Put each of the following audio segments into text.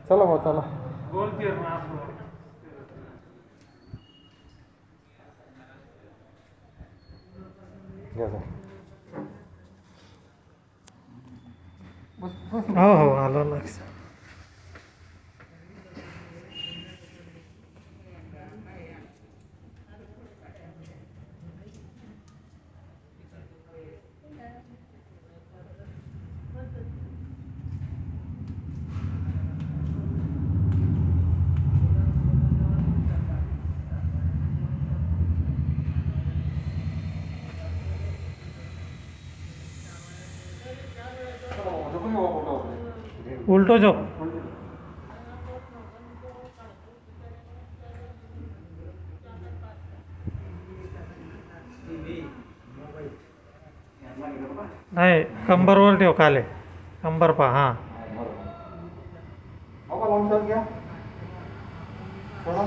चला भाऊ चला. घ्या सर. हो हो आलं लक्ष. उल्टो जो नाही कंबरवर ठेव खाले. कंबर पहा हां. बाबा लॉंग शॉट घ्या थोडा.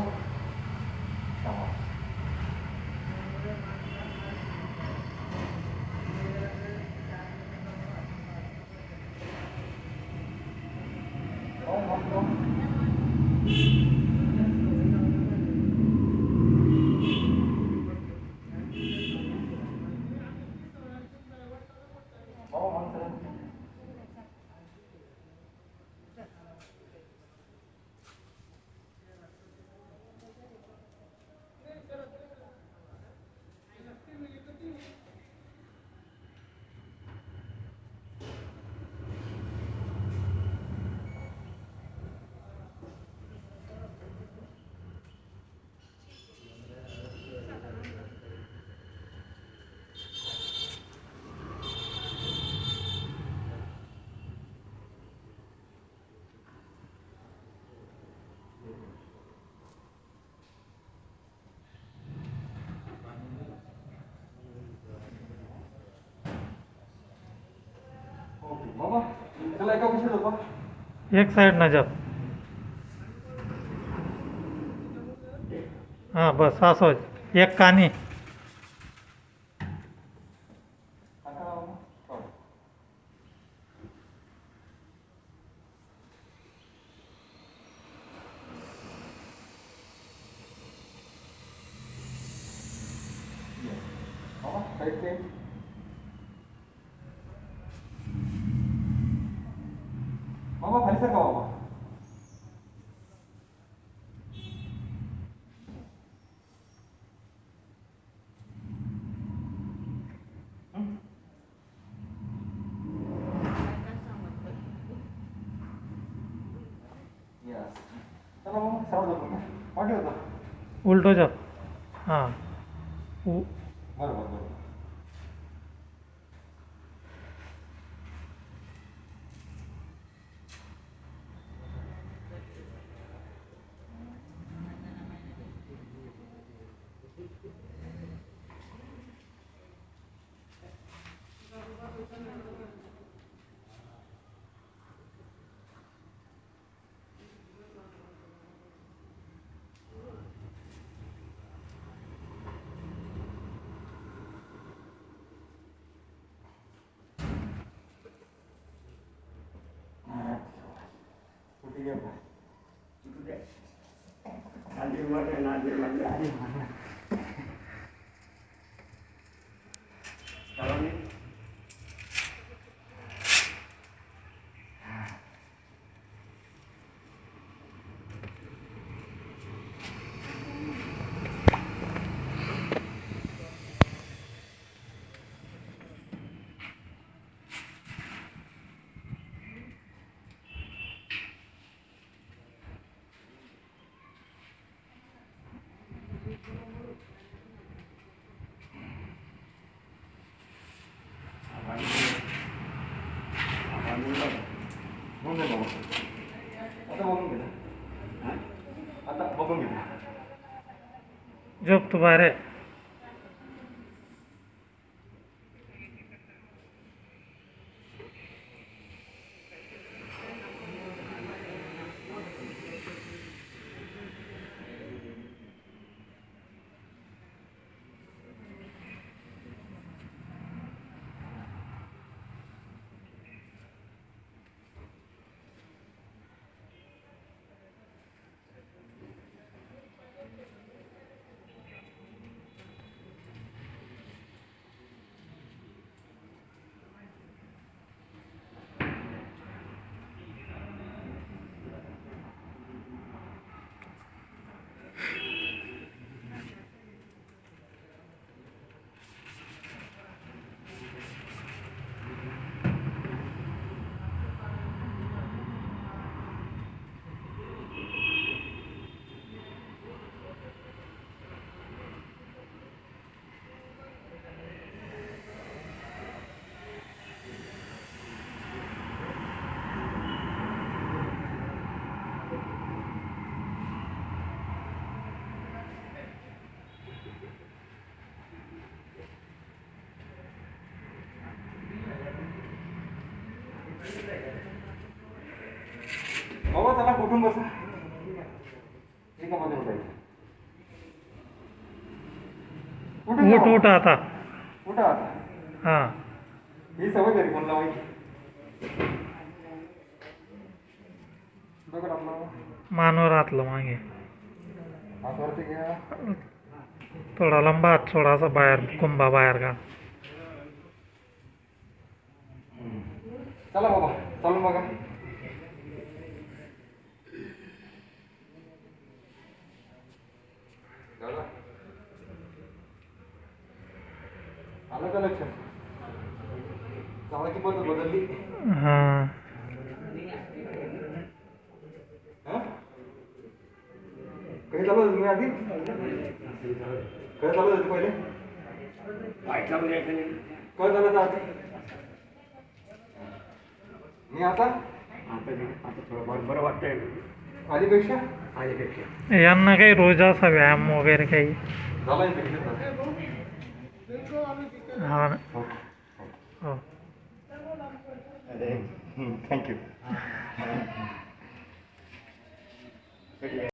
बाबा त्याला एका पिशवीत होता. एक साइड ना जप. हां बस असं एक कानी. बाबा साईड चेंज. बाबा खाली सरका बाबा. यस. चला बाबा सरळ जातो. पाठी होता. उल्टो जप हां. बरोबर बरोबर. कुठे गेला? आता बघून घेतो. जप तू बाहेर आहे. बाबा चला कुठून बसा एकामध्ये उठायचं. कुठून उठ जाऊ? उठ आता. कुठं आता हां ही सवय घरी कोण लावायची. दगड आपला मानवर हातलं मागे. हातावरती घ्या. थोडा लंबा हात थोडासा बाहेर कुंभा बाहेर का. चला बाबा चालून बघा. दादा आलं का लक्षात. चालायची पद्धत बदलली. हां हा? काही चालू होतं तुम्ही आधी काय चालू होतं पहिले काय चालू आधी मी आता थोडं बरं वाटतंय आधीपेक्षा. यांना काही रोज असा व्यायाम वगैरे काही. झाला इन्फेक्शन हा ना. हो थँक्यू.